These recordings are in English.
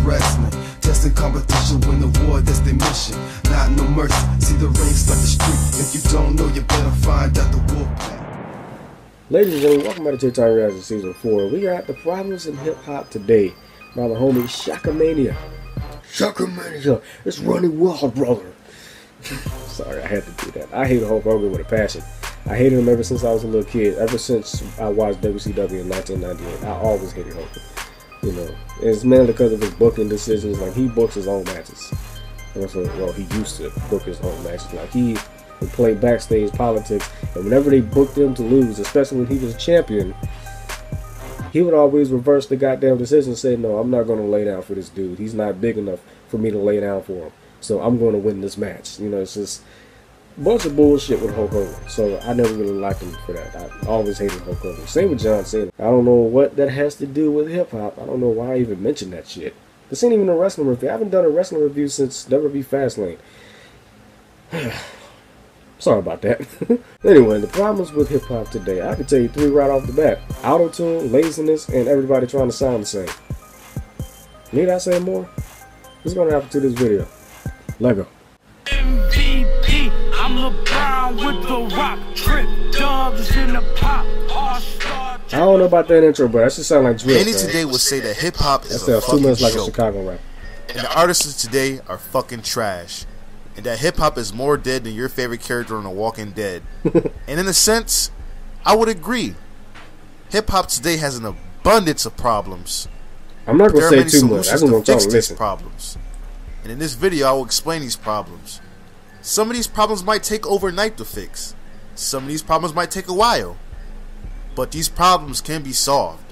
wrestling. Testing competition, win the war, that's their mission. Not no mercy, see the ring, start the street. If you don't know, you better find out the wolf pack. Ladies and gentlemen, welcome back to TheJayHonovi Reaction Season 4. We got the problems in hip-hop today by the homie Shakamania. Shakamania, it's running wild, brother. Sorry, I had to do that. I hate Hulk Hogan with a passion. I hated him ever since I was a little kid. Ever since I watched WCW in 1998, I always hated Hogan. You know, it's mainly because of his booking decisions. Like, he books his own matches. Well, he used to book his own matches. Like, he would play backstage politics, and whenever they booked him to lose, especially when he was a champion, he would always reverse the goddamn decision and say, no, I'm not going to lay down for this dude. He's not big enough for me to lay down for him. So I'm going to win this match. You know, it's just a bunch of bullshit with Hulk Hogan. So I never really liked him for that. I always hated Hulk Hogan. Same with John Cena. I don't know what that has to do with hip-hop. I don't know why I even mentioned that shit. This ain't even a wrestling review. I haven't done a wrestling review since Never Be Fastlane. Sorry about that. Anyway, the problems with hip-hop today, I can tell you 3 right off the bat. Auto-tune, laziness, and everybody trying to sound the same. Need I say more? What's going to happen to this video? Lego. MVP, I'm LeBron with the rock, trip dubs in the pop. I don't know about that intro, but that should sound like drill. Many today would say that hip-hop is that a sounds fucking too much like joke. a Chicago rap. And the artists of today are fucking trash. And that hip-hop is more dead than your favorite character on The Walking Dead. And in a sense, I would agree. Hip-hop today has an abundance of problems. I'm not going to There are say many too much. I solutions just to want y'all fix to these listen. problems. And in this video, I will explain these problems. Some of these problems might take overnight to fix. Some of these problems might take a while. But these problems can be solved.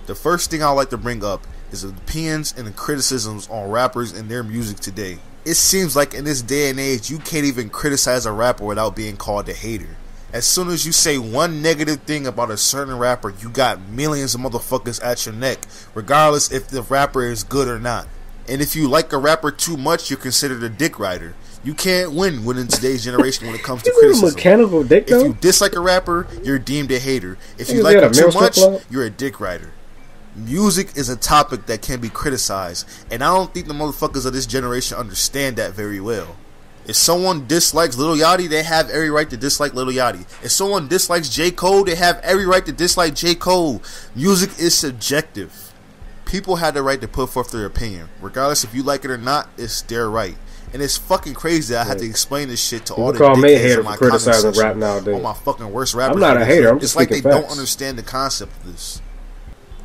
The first thing I would like to bring up is the opinions and the criticisms on rappers and their music today. It seems like in this day and age, you can't even criticize a rapper without being called a hater. As soon as you say one negative thing about a certain rapper, you got millions of motherfuckers at your neck, regardless if the rapper is good or not. And if you like a rapper too much, you're considered a dick rider. You can't win in today's generation when it comes to criticism. Mechanical dick, though? If you dislike a rapper, you're deemed a hater. If you like him too much, you're a dick rider. Music is a topic that can be criticized, and I don't think the motherfuckers of this generation understand that very well. If someone dislikes Lil Yachty, they have every right to dislike Lil Yachty. If someone dislikes J. Cole, they have every right to dislike J. Cole. Music is subjective. People have the right to put forth their opinion. Regardless if you like it or not, it's their right. And it's fucking crazy that I have to explain this shit to all the dickheads in my comment section rap nowadays. on my fucking worst rappers. I'm not a hater. I'm just It's like they speaking don't facts. understand the concept of this.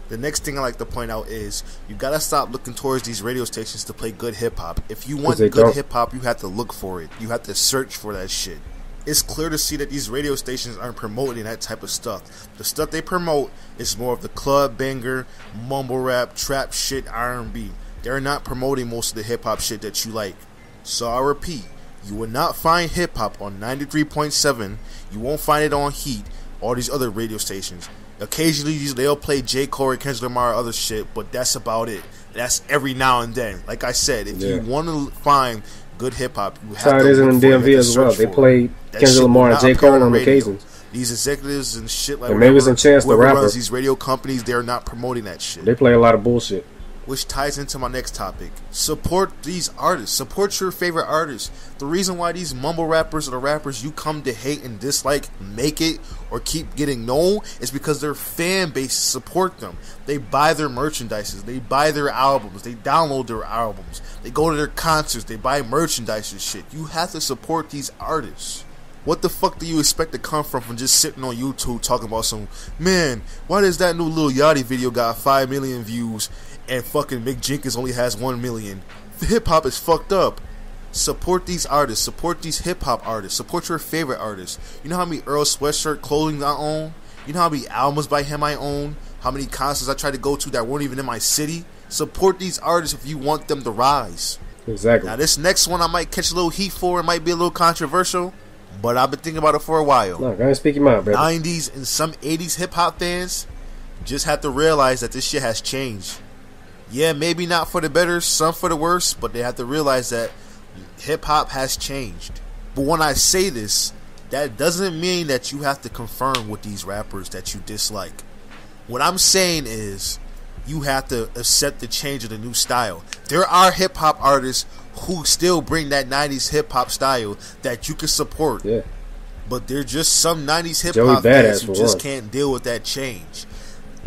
The next thing I like to point out is you gotta stop looking towards these radio stations to play good hip hop. If you want good hip hop, you have to look for it. You have to search for that shit. It's clear to see that these radio stations aren't promoting that type of stuff. The stuff they promote is more of the club banger, mumble rap, trap shit, R&B. They're not promoting most of the hip hop shit that you like. So I repeat, you will not find hip hop on 93.7. You won't find it on Heat, all these other radio stations. Occasionally they'll play J. Cole, Kendrick Lamar, other shit, but that's about it. That's every now and then. Like I said, if you want to find good hip hop, you have to look for it. in DMV as well. They play Kendrick Lamar and J. Cole on occasions. These executives and shit like and maybe some Chance the Rapper. Runs these radio companies, they're not promoting that shit. They play a lot of bullshit. Which ties into my next topic. Support these artists. Support your favorite artists. The reason why these mumble rappers or the rappers you come to hate and dislike make it or keep getting known is because their fan base support them. They buy their merchandises. They buy their albums. They download their albums. They go to their concerts. They buy merchandise and shit. You have to support these artists. What the fuck do you expect to come from just sitting on YouTube talking about some, man, why does that new Lil Yachty video got 5 million views and fucking Mick Jenkins only has 1 million? Hip-hop is fucked up. Support these artists. Support these hip-hop artists. Support your favorite artists. You know how many Earl Sweatshirt clothing I own? You know how many albums by him I own? How many concerts I tried to go to that weren't even in my city? Support these artists if you want them to rise. Exactly. Now this next one I might catch a little heat for. It might be a little controversial, but I've been thinking about it for a while. No, go ahead and speak your mind, baby. 90s and some 80s hip-hop fans just have to realize that this shit has changed. Yeah, maybe not for the better, some for the worse, but they have to realize that hip-hop has changed. But when I say this, that doesn't mean that you have to confirm with these rappers that you dislike. What I'm saying is, you have to accept the change of the new style. There are hip-hop artists who still bring that 90s hip-hop style that you can support. Yeah. But there's just some 90s hip-hop fans who just can't deal with that change.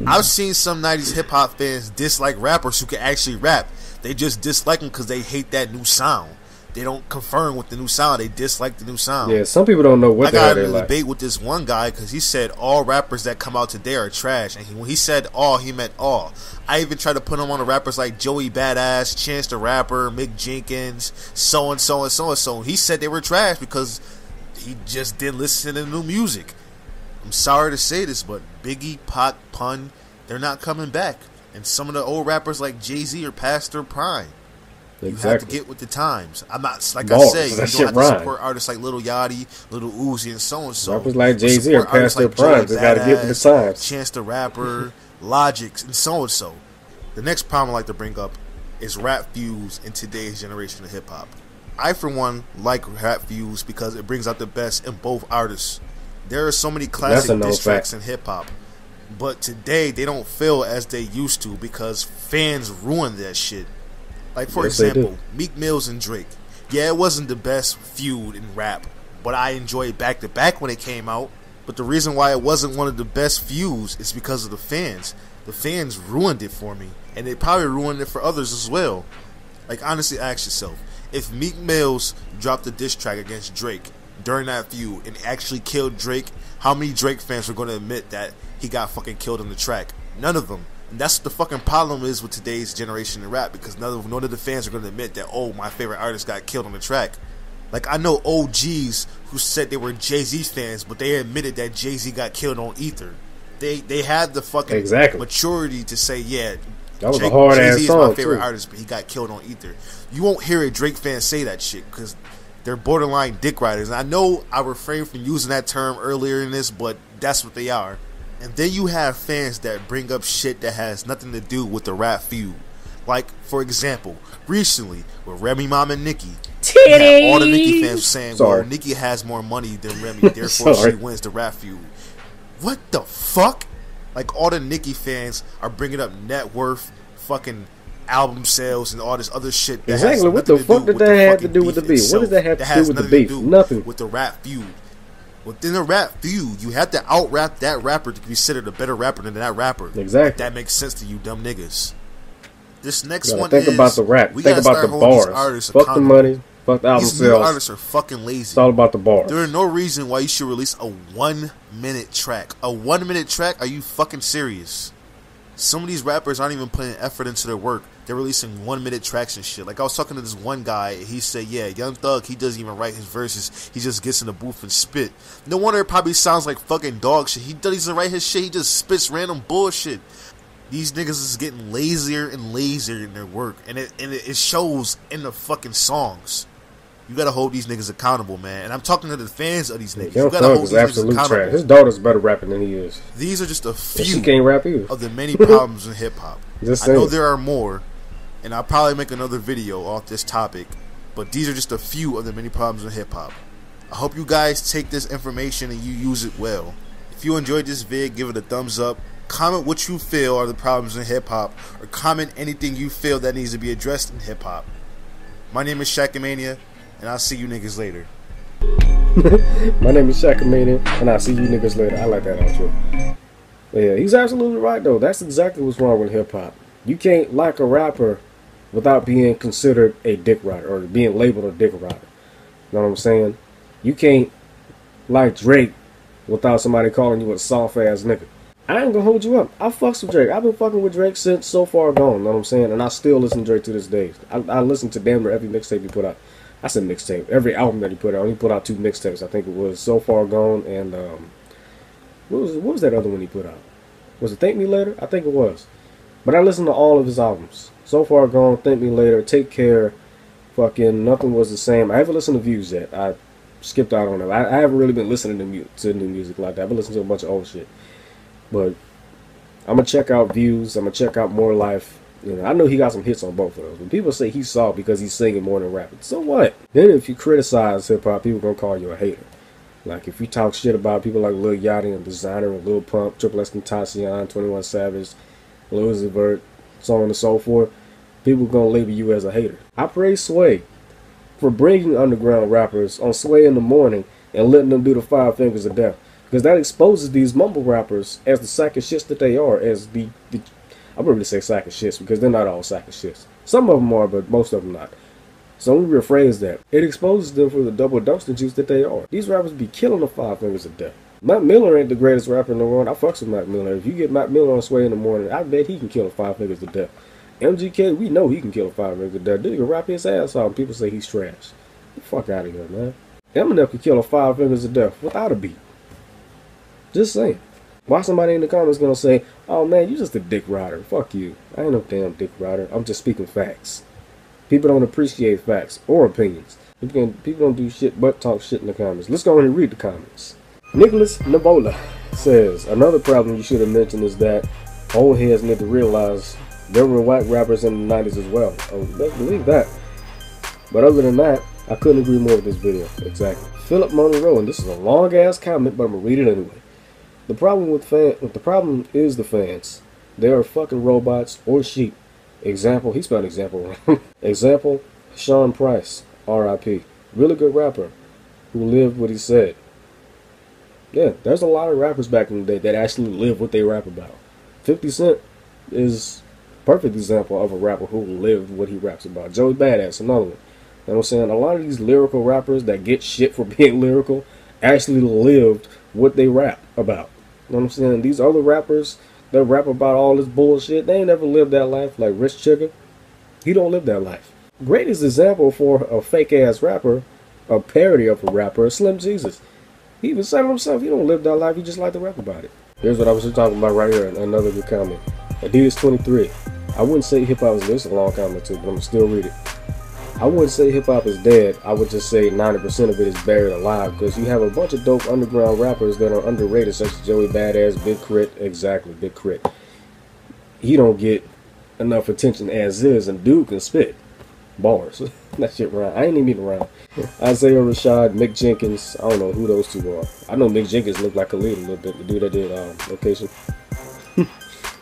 I've seen some 90s hip-hop fans dislike rappers who can actually rap. They just dislike them because they hate that new sound. They don't confirm with the new sound. They dislike the new sound. Yeah, some people don't know what the hell they like. I got in a debate with this one guy because he said all rappers that come out today are trash. And when he said all, he meant all. I even tried to put him on the rappers like Joey Badass, Chance the Rapper, Mick Jenkins, so-and-so and so-and-so. He said they were trash because he just didn't listen to the new music. I'm sorry to say this, but Biggie, Pac, Pun, they're not coming back. And some of the old rappers like Jay-Z are past their prime. You have to get with the times. I'm not, like I said, you don't have to support artists like Lil Yachty, Lil Uzi, and so-and-so. Rappers like Jay-Z are past their prime. They got to get with the times. Chance the Rapper, Logic, and so-and-so. The next problem I like to bring up is rap views in today's generation of hip-hop. I, for one, like rap views because it brings out the best in both artists. There are so many classic diss tracks in hip-hop. But today, they don't feel as they used to because fans ruin that shit. Like, for example, Meek Mills and Drake. Yeah, it wasn't the best feud in rap, but I enjoyed Back to Back when it came out. But the reason why it wasn't one of the best feuds is because of the fans. The fans ruined it for me, and they probably ruined it for others as well. Like, honestly, ask yourself, if Meek Mills dropped a diss track against Drake during that feud and actually killed Drake, how many Drake fans were going to admit that he got fucking killed on the track? None of them. And that's what the fucking problem is with today's generation of rap, because none of the fans are going to admit that, oh, my favorite artist got killed on the track. Like, I know OGs who said they were Jay-Z fans, but they admitted that Jay-Z got killed on Ether. They had the fucking maturity to say, yeah, that was a hard ass Jay-Z is song my favorite too. artist, but he got killed on Ether. You won't hear a Drake fan say that shit because they're borderline dick riders. And I know I refrained from using that term earlier in this, but that's what they are. And then you have fans that bring up shit that has nothing to do with the rap feud. Like, for example, recently with Remy Mama and Nicki, all the Nicki fans saying, well, Nicki has more money than Remy, therefore she wins the rap feud. What the fuck? Like, all the Nicki fans are bringing up net worth, fucking album sales, and all this other shit. That exactly. What the fuck did that have to do with the beef? What does that have to do with the beef? Nothing. With the rap feud. Within the rap feud, you have to out-rap that rapper to be considered a better rapper than that rapper. Exactly. If that makes sense to you, dumb niggas. This next one think about the rap. Think about the bars. Fuck the money. Fuck the album sales. These new artists are fucking lazy. It's all about the bars. There is no reason why you should release a 1-minute track. A 1-minute track? Are you fucking serious? Some of these rappers aren't even putting effort into their work. They're releasing 1-minute tracks and shit. Like, I was talking to this one guy, and he said, yeah, Young Thug, he doesn't even write his verses. He just gets in the booth and spit. No wonder it probably sounds like fucking dog shit. He doesn't write his shit. He just spits random bullshit. These niggas is getting lazier and lazier in their work, and it shows in the fucking songs. You gotta hold these niggas accountable, man. And I'm talking to the fans of these niggas. Young Thug is absolute trash. His daughter's better rapping than he is. These are just a few she can't rap either. of the many problems in hip hop. I know there are more, and I'll probably make another video off this topic, but these are just a few of the many problems in hip hop. I hope you guys take this information and you use it well. If you enjoyed this vid, give it a thumbs up. Comment what you feel are the problems in hip hop, or comment anything you feel that needs to be addressed in hip hop. My name is Shakamania, and I'll see you niggas later. My name is Shakamania, and I'll see you niggas later. I like that outro. Yeah, he's absolutely right, though. That's exactly what's wrong with hip-hop. You can't like a rapper without being considered a dick rider, or being labeled a dick rider. You know what I'm saying? You can't like Drake without somebody calling you a soft-ass nigga. I ain't gonna hold you up. I fucks with Drake. I've been fucking with Drake since So Far Gone, you know what I'm saying? And I still listen to Drake to this day. I listen to damn near every mixtape he put out. I said mixtape. Every album that he put out. He put out 2 mixtapes. I think it was So Far Gone and what was that other one he put out? Was it Thank Me Later? I think it was. But I listened to all of his albums. So Far Gone, Thank Me Later, Take Care, fucking Nothing Was the Same. I haven't listened to Views yet. I skipped out on it. I haven't really been listening to new music like that. I've been listening to a bunch of old shit. But I'm going to check out Views. I'm going to check out More Life. You know, I know he got some hits on both of those. When people say he's soft because he's singing more than rapping, so what? Then if you criticize hip-hop, people going to call you a hater. Like, if you talk shit about people like Lil Yachty and Designer and Lil Pump, Triple X Tentacion, 21 Savage, Lil Uzi Vert, so on and so forth, people gonna label you as a hater. I praise Sway for bringing underground rappers on Sway in the Morning and letting them do the 5 Fingers of Death, because that exposes these mumble rappers as the sack of shits that they are, as the I'm going to say sack of shits because they're not all sack of shits. Some of them are, but most of them not. So let me rephrase that. It exposes them for the double dumpster juice that they are. These rappers be killing the 5 Fingers of Death. Mac Miller ain't the greatest rapper in the world. I fucks with Mac Miller. If you get Mac Miller on Sway in the Morning, I bet he can kill the 5 Fingers of Death. MGK, we know he can kill the 5 Fingers of Death. Dude can rap his ass off and people say he's trash. Get the fuck out of here, man. Eminem could kill a 5 Fingers of Death without a beat. Just saying. Why somebody in the comments gonna say, oh man, you just a dick rider. Fuck you. I ain't no damn dick rider. I'm just speaking facts. People don't appreciate facts or opinions. People don't do shit but talk shit in the comments. Let's go ahead and read the comments. Nicholas Nabola says, another problem you should have mentioned is that old heads need to realize there were whack rappers in the 90s as well. Let's believe that. But other than that, I couldn't agree more with this video. Exactly. Philip Monroe, and this is a long ass comment, but I'm gonna read it anyway. The problem is the fans. They are fucking robots or sheep. Example, he spelled example wrong. Example, Sean Price, R.I.P. Really good rapper who lived what he said. Yeah, there's a lot of rappers back in the day that actually live what they rap about. 50 Cent is a perfect example of a rapper who lived what he raps about. Joey Badass, another one. You know what I'm saying? A lot of these lyrical rappers that get shit for being lyrical actually lived what they rap about. You know what I'm saying? These other rappers that rap about all this bullshit, they ain't never lived that life. Like Rich Chigga, he don't live that life. Greatest example for a fake ass rapper, a parody of a rapper, is Slim Jesus. He even said it himself, he don't live that life, he just like to rap about it. Here's what I was just talking about right here, another good comment. Adidas 23. I wouldn't say hip hop is this, a long comment too, but I'm gonna still read it. I wouldn't say hip hop is dead. I would just say 90% of it is buried alive, because you have a bunch of dope underground rappers that are underrated, such as Joey Badass, Big Crit. Exactly, Big Crit. He don't get enough attention as is, and dude can spit bars. That shit rhyme. I ain't even around. Isaiah Rashad, Mick Jenkins. I don't know who those two are. I know Mick Jenkins looked like Khalid a little bit. The dude that did Location.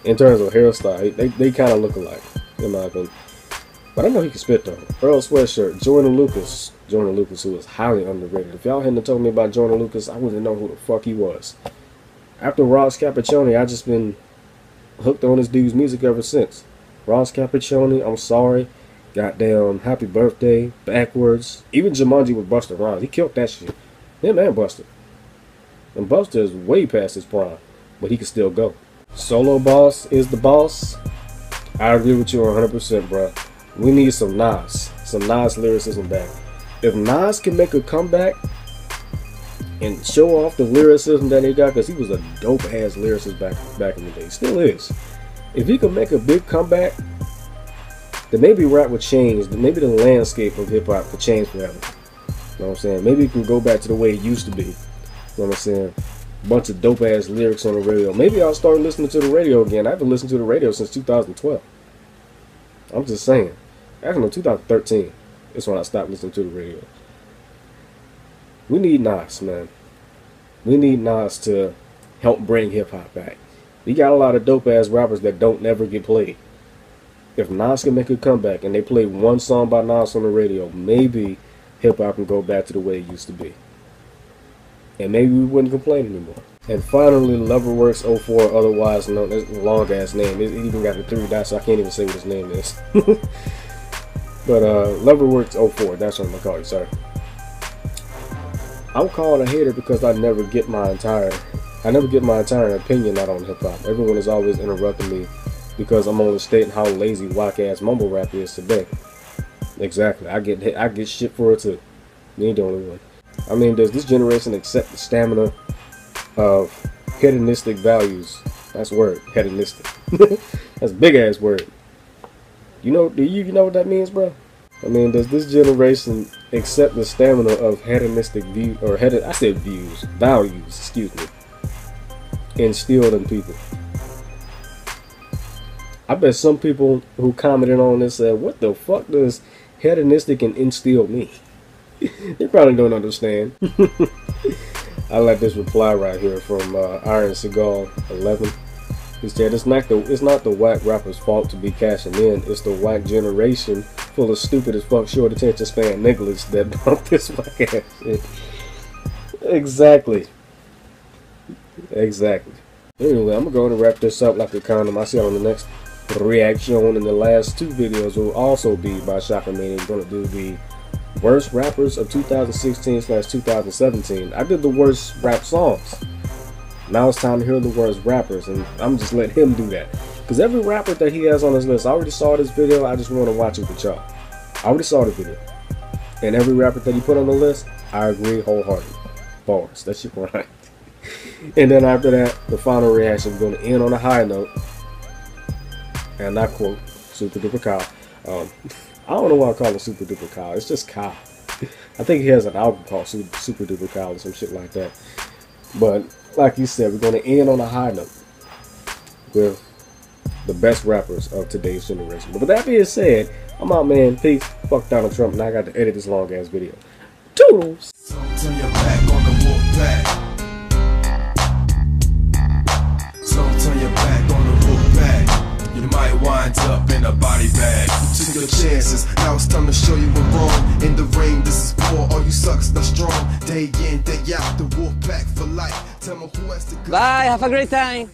In terms of hairstyle, they kind of look alike, in my opinion. But I know he can spit though. Earl Sweatshirt, Jordan Lucas, who is highly underrated. If y'all hadn't told me about Jordan Lucas, I wouldn't know who the fuck he was. After Ross Cappuccioni, I just been hooked on this dude's music ever since. Ross Cappuccioni, I'm Sorry, goddamn Happy Birthday, Backwards, even Jumanji with Busta Rhymes. He killed that shit. Him and Busta. And Busta is way past his prime, but he can still go. Solo Boss is the boss. I agree with you 100%, bro. We need some Nas lyricism back. If Nas can make a comeback and show off the lyricism that he got, because he was a dope ass lyricist back in the day, still is. If he could make a big comeback, then maybe rap would change. Then maybe the landscape of hip hop could change forever. You know what I'm saying? Maybe it can go back to the way it used to be. You know what I'm saying? Bunch of dope ass lyrics on the radio. Maybe I'll start listening to the radio again. I haven't listened to the radio since 2012. I'm just saying. Actually, no, 2013 is when I stopped listening to the radio. We need Nas, man. We need Nas to help bring hip-hop back. We got a lot of dope-ass rappers that don't never get played. If Nas can make a comeback and they play one song by Nas on the radio, maybe hip-hop can go back to the way it used to be. And maybe we wouldn't complain anymore. And finally, Loverworks 04, otherwise known as a long-ass name. It even got the 3 dots, so I can't even say what his name is. But Loverworks 04, that's what I'm gonna call you, sorry. I'm called a hater because I never get my entire opinion out on hip hop. Everyone is always interrupting me because I'm only stating how lazy whack ass mumble rap is today. Exactly. I get shit for it too. You ain't the only one. I mean, does this generation accept the stamina of hedonistic values? That's word, hedonistic. That's a big ass word. Do you know what that means, bro? I mean, does this generation accept the stamina of hedonistic values, excuse me, instilled in people? I bet some people who commented on this said, what the fuck does hedonistic and instill mean? They probably don't understand. I like this reply right here from Iron Seagal 11. He said it's not the whack rapper's fault to be cashing in. It's the whack generation full of stupid as fuck short attention span niggas that bump this whack ass shit. Exactly. Anyway, I'm gonna wrap this up like a condom. I see you on the next reaction, and the last two videos will also be by Shakamania. We're gonna do the worst rappers of 2016/2017. I did the worst rap songs. Now it's time to hear the worst rappers, and I'm just letting him do that. Because every rapper that he has on his list, I already saw this video, I just want to watch it with y'all. I already saw the video. And every rapper that he put on the list, I agree wholeheartedly. Bars, that shit right. And then after that, the final reaction, we're going to end on a high note. And I quote Super Duper Kyle. I don't know why I call him Super Duper Kyle. It's just Kyle. I think he has an album called Super Duper Kyle or some shit like that. But like you said, we're going to end on a high note with the best rappers of today's generation. But with that being said, I'm out, man. Peace. Fuck Donald Trump. Now I got to edit this long ass video. Toodles. Don't turn your back on the wolf pack. Don't turn your back on the wolf pack. You might wind up in a body bag. You took your chances, now it's time to show you we're wrong. In the ring, this is war, all you sucks not strong. Day in, day out, the wolf pack for life. Tell me who has to go. Bye, have a great time.